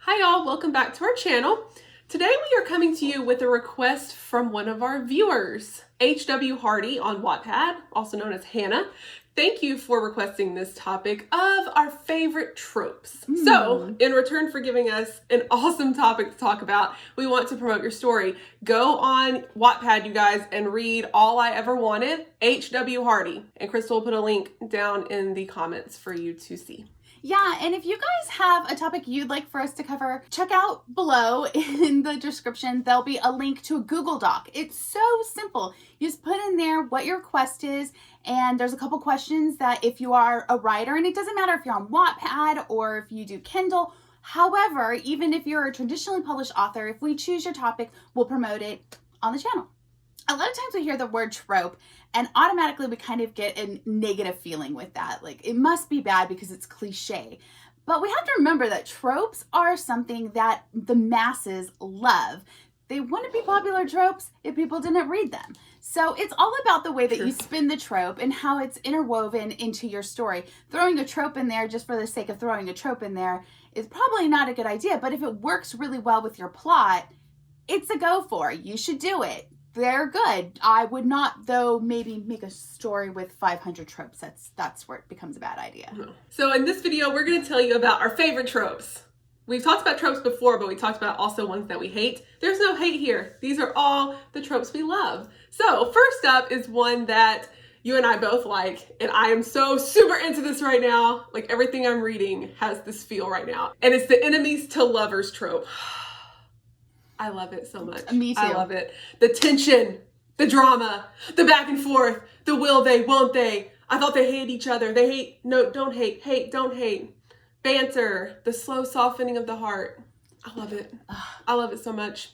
Hi y'all, welcome back to our channel. Today we are coming to you with a request from one of our viewers, H.W. Hardy on Wattpad, also known as Hannah. Thank you for requesting this topic of our favorite tropes. So, in return for giving us an awesome topic to talk about, we want to promote your story. Go on Wattpad, you guys, and read All I Ever Wanted, H.W. Hardy. And Crystal will put a link down in the comments for you to see. Yeah, and if you guys have a topic you'd like for us to cover, check out below in the description. There'll be a link to a Google Doc. It's so simple. You just put in there what your request is, and there's a couple questions that if you are a writer, and it doesn't matter if you're on Wattpad or if you do Kindle, however, even if you're a traditionally published author, if we choose your topic, we'll promote it on the channel. A lot of times we hear the word trope and automatically we kind of get a negative feeling with that. Like it must be bad because it's cliche. But we have to remember that tropes are something that the masses love. They wouldn't be popular tropes if people didn't read them. So it's all about the way that you spin the trope and how it's interwoven into your story. Throwing a trope in there just for the sake of throwing a trope in there is probably not a good idea. But if it works really well with your plot, it's a go for. You should do it. They're good. I would not, though, maybe make a story with 500 tropes. That's where it becomes a bad idea. So in this video, we're going to tell you about our favorite tropes. We've talked about tropes before, but we talked about also ones that we hate. There's no hate here. These are all the tropes we love. So first up is one that you and I both like, and I am so super into this right now. Like everything I'm reading has this feel right now. And it's the enemies to lovers trope. I love it so much. Me too. I love it. The tension, the drama, the back and forth, the will they, won't they. I thought they hate each other. They hate, no, don't hate, hate, don't hate. Banter, the slow softening of the heart. I love it. I love it so much.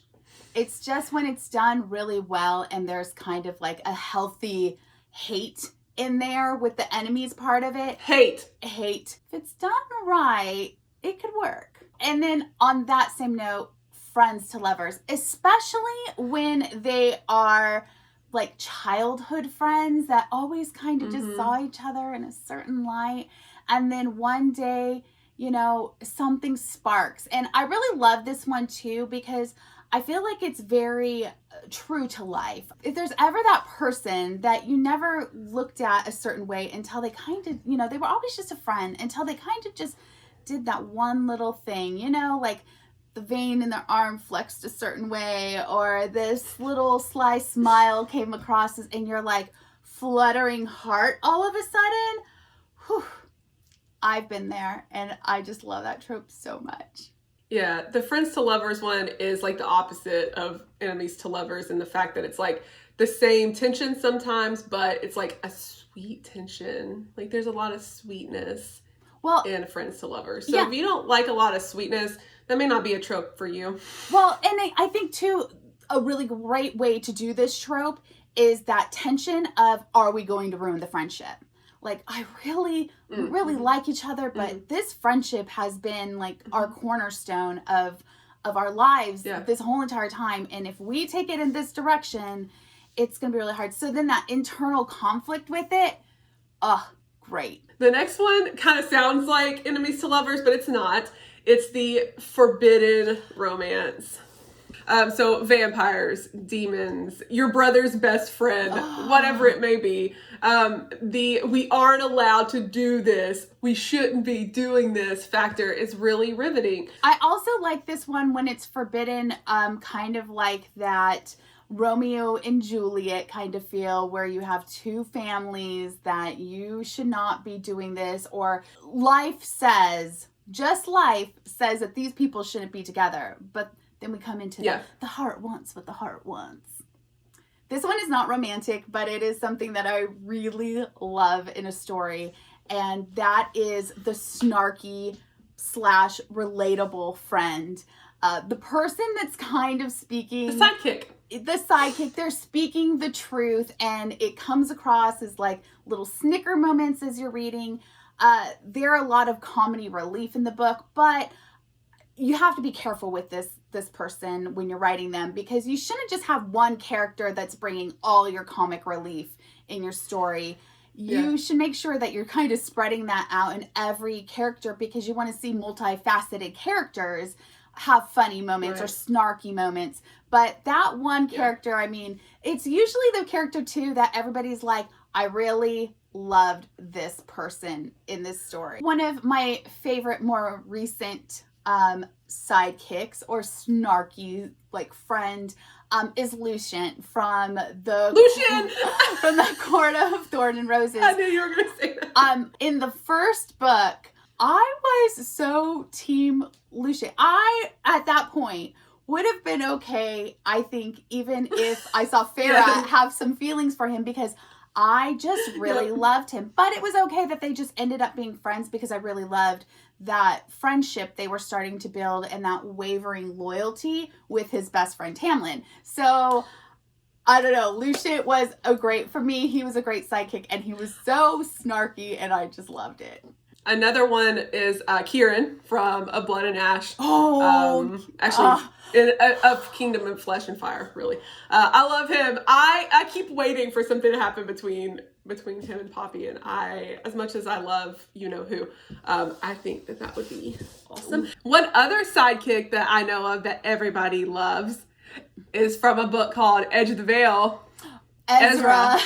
It's just when it's done really well and there's kind of like a healthy hate in there with the enemies part of it. Hate. If it's done right, it could work. And then on that same note, friends to lovers, especially when they are like childhood friends that always kind of just saw each other in a certain light, and then one day, you know, something sparks. And I really love this one too because I feel like it's very true to life. If there's ever that person that you never looked at a certain way until they kind of, you know, they were always just a friend until they kind of just did that one little thing, you know, like the vein in their arm flexed a certain way, or this little sly smile came across and you're like fluttering heart all of a sudden. Whew. I've been there and I just love that trope so much. Yeah, the friends to lovers one is like the opposite of enemies to lovers in the fact that it's like the same tension sometimes, but it's like a sweet tension. Like there's a lot of sweetness in friends to lovers. So if you don't like a lot of sweetness, that may not be a trope for you. Well, and I think too, a really great way to do this trope is that tension of, are we going to ruin the friendship? Like, I really like each other, but this friendship has been like our cornerstone of our lives this whole entire time. And if we take it in this direction, it's going to be really hard. So then that internal conflict with it, great. The next one kind of sounds like enemies to lovers, but it's not. It's the forbidden romance. So vampires, demons, your brother's best friend, whatever it may be. We aren't allowed to do this, we shouldn't be doing this factor is really riveting. I also like this one when it's forbidden, kind of like that Romeo and Juliet kind of feel where you have two families that you should not be doing this, or life says that these people shouldn't be together, but then we come into the heart wants what the heart wants. This one is not romantic, but it is something that I really love in a story, and that is the snarky / relatable friend. The person that's kind of speaking... The sidekick. They're speaking the truth, and it comes across as like little snicker moments as you're reading. There are a lot of comedy relief in the book, but you have to be careful with this person when you're writing them, because you shouldn't just have one character that's bringing all your comic relief in your story. You should make sure that you're kind of spreading that out in every character, because you want to see multifaceted characters have funny moments or snarky moments. But that one character, I mean, it's usually the character too that everybody's like, I really loved this person in this story. One of my favorite more recent sidekicks or snarky like friend is Lucien from from the Court of Thorn and Roses. I knew you were going to say that. In the first book, I was so team Lucien. I at that point would have been okay, I think, even if I saw Farah have some feelings for him, because I just really loved him. But it was okay that they just ended up being friends, because I really loved that friendship they were starting to build and that wavering loyalty with his best friend Tamlin. So I don't know, Lucien was for me, he was a great sidekick, and he was so snarky, and I just loved it. Another one is Kieran from A Blood and Ash. Of Kingdom of Flesh and Fire, really. I love him. I keep waiting for something to happen between him and Poppy, and as much as I love you-know-who, I think that would be awesome. One other sidekick that I know of that everybody loves is from a book called Edge of the Veil. Ezra.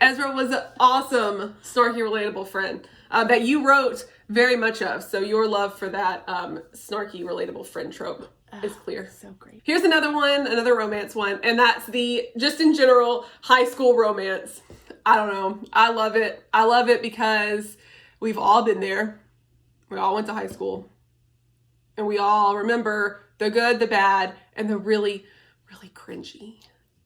Ezra was an awesome, snarky, relatable friend that you wrote very much of. So your love for that snarky, relatable friend trope is clear. So great. Here's another romance one, and that's just in general, high school romance. I don't know. I love it. I love it because we've all been there. We all went to high school. And we all remember the good, the bad, and the really, really cringy.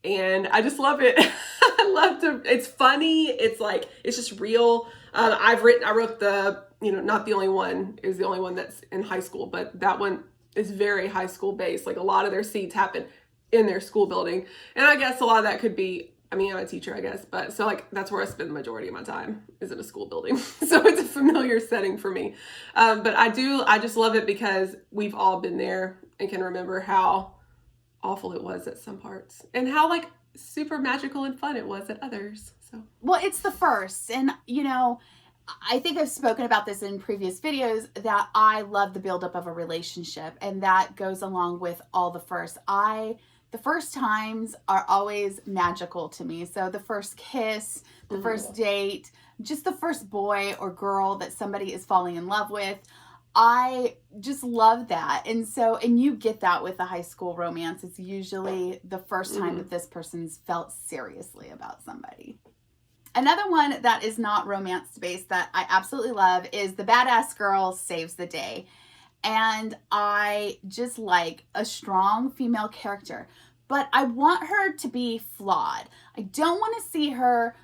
And I just love it. I love it's funny. It's just real. I wrote not the only one is the only one that's in high school, but that one is very high school based. Like, a lot of their scenes happen in their school building. And I guess a lot of that could be, I'm a teacher, I guess. But so that's where I spend the majority of my time, is in a school building. So it's a familiar setting for me. But I just love it because we've all been there and can remember how awful it was at some parts, and how super magical and fun it was at others. So, well, it's the first, and I think I've spoken about this in previous videos, that I love the buildup of a relationship, and that goes along with all the first. The first times are always magical to me. So the first kiss, the first date, just the first boy or girl that somebody is falling in love with. I just love that. And you get that with a high school romance. It's usually the first time that this person's felt seriously about somebody. Another one that is not romance based that I absolutely love is the badass girl saves the day. And I just like a strong female character, but I want her to be flawed. I don't want to see her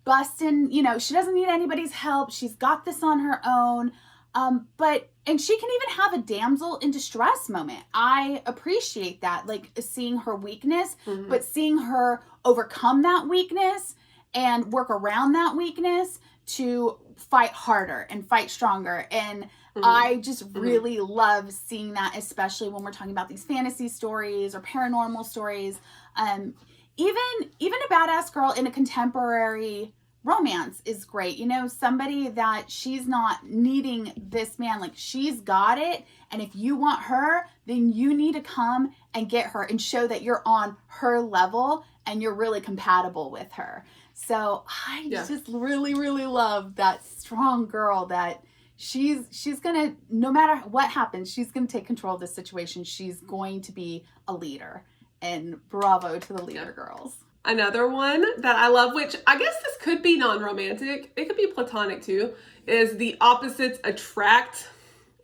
busting, she doesn't need anybody's help. She's got this on her own. And she can even have a damsel in distress moment. I appreciate that, seeing her weakness, but seeing her overcome that weakness and work around that weakness to fight harder and fight stronger. And I just really love seeing that, especially when we're talking about these fantasy stories or paranormal stories. Even a badass girl in a contemporary romance is great. Somebody that she's not needing this man, she's got it. And if you want her, then you need to come and get her and show that you're on her level and you're really compatible with her. So I just really, really love that strong girl that she's gonna, no matter what happens, she's gonna take control of the situation. She's going to be a leader, and bravo to the leader girls. Another one that I love, which I guess this could be non-romantic, it could be platonic too, is the opposites attract.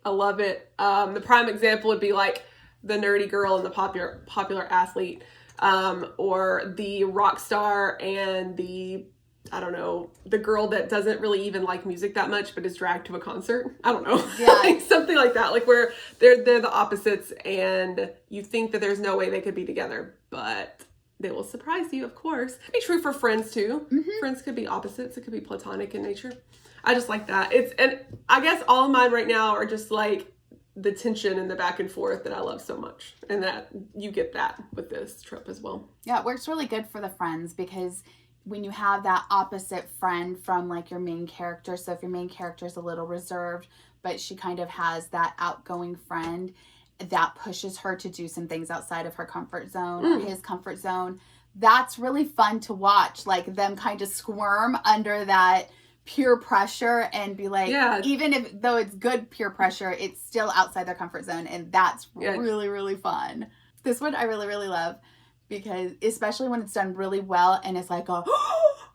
I love it. The prime example would be the nerdy girl and the popular athlete, or the rock star and the girl that doesn't really even like music that much but is dragged to a concert. I don't know. Yeah. Something like that, where they're the opposites and you think that there's no way they could be together, but they will surprise you, of course. It could be true for friends too. Friends could be opposites. It could be platonic in nature. I just like that. And I guess all of mine right now are just the tension and the back and forth that I love so much. And that you get that with this trope as well. Yeah, it works really good for the friends, because when you have that opposite friend from your main character, so if your main character is a little reserved, but she kind of has that outgoing friend, that pushes her to do some things outside of her comfort zone or his comfort zone. That's really fun to watch, like them kind of squirm under that peer pressure and be like, even though it's good peer pressure, it's still outside their comfort zone. And that's really, really fun. This one I really, really love, because especially when it's done really well and it's like a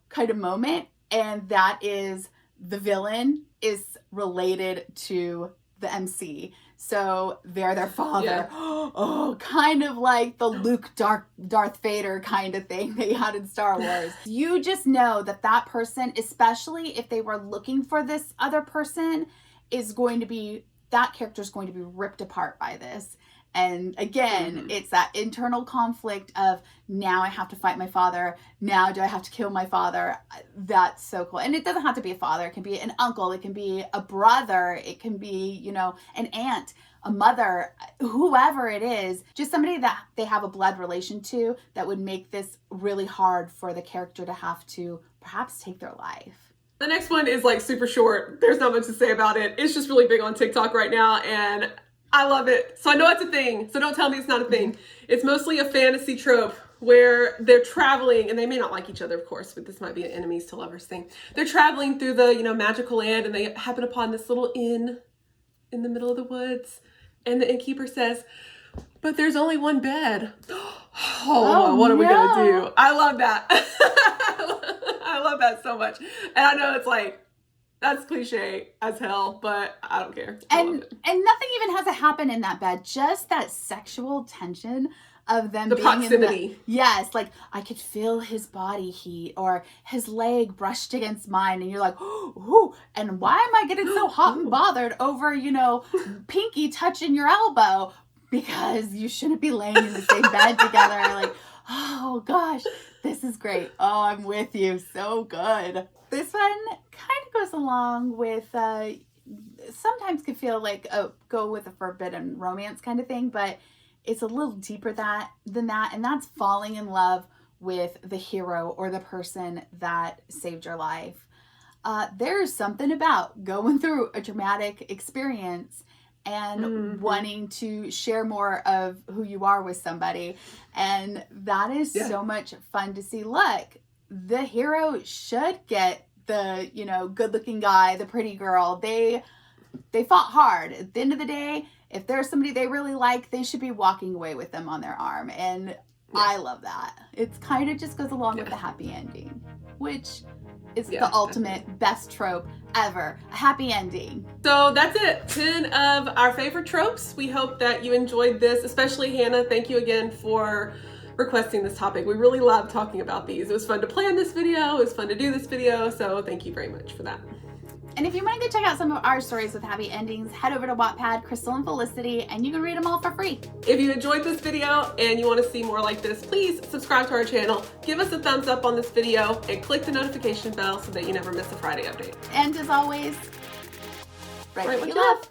kind of moment, and that is the villain is related to the MC. So they're their father. Oh, kind of like the Luke Darth Vader kind of thing they had in Star Wars. You just know that that person, especially if they were looking for this other person, that character is going to be ripped apart by this. And again, it's that internal conflict of, now I have to fight my father. Now do I have to kill my father? That's so cool. And it doesn't have to be a father. It can be an uncle. It can be a brother. It can be, an aunt, a mother, whoever it is. Just somebody that they have a blood relation to that would make this really hard for the character to have to perhaps take their life. The next one is like super short. There's not much to say about it. It's just really big on TikTok right now, and I love it. So I know it's a thing, so don't tell me it's not a thing. It's mostly a fantasy trope where they're traveling, and they may not like each other, of course, but this might be an enemies to lovers thing. They're traveling through the, magical land, and they happen upon this little inn in the middle of the woods, and the innkeeper says, but there's only one bed. What are we gonna do? I love that. I love that so much. And I know it's like, that's cliche as hell, but I don't care. And nothing even has to happen in that bed. Just that sexual tension of them being proximity. Yes, like I could feel his body heat or his leg brushed against mine, and you're like, ooh, and why am I getting so hot and bothered over, pinky touching your elbow? Because you shouldn't be laying in the same bed together. Like, oh gosh, this is great. Oh, I'm with you. So good. This one kind of goes along with, sometimes could feel like go with a forbidden romance kind of thing, but it's a little deeper than that, and that's falling in love with the hero or the person that saved your life. There's something about going through a traumatic experience and wanting to share more of who you are with somebody, and that is so much fun to see. Look, the hero should get the, good-looking guy, the pretty girl. They fought hard. At the end of the day, if there's somebody they really like, they should be walking away with them on their arm. And I love that. It's kind of just goes along with the happy ending, which is the ultimate best trope ever. A happy ending. So that's it. 10 of our favorite tropes. We hope that you enjoyed this, especially Hannah. Thank you again for requesting this topic. We really love talking about these. It was fun to plan this video. It was fun to do this video. So thank you very much for that. And if you want to go check out some of our stories with happy endings, head over to Wattpad, Crystal and Felicity, and you can read them all for free. If you enjoyed this video and you want to see more like this, please subscribe to our channel, give us a thumbs up on this video, and click the notification bell so that you never miss a Friday update. And as always, write what you love.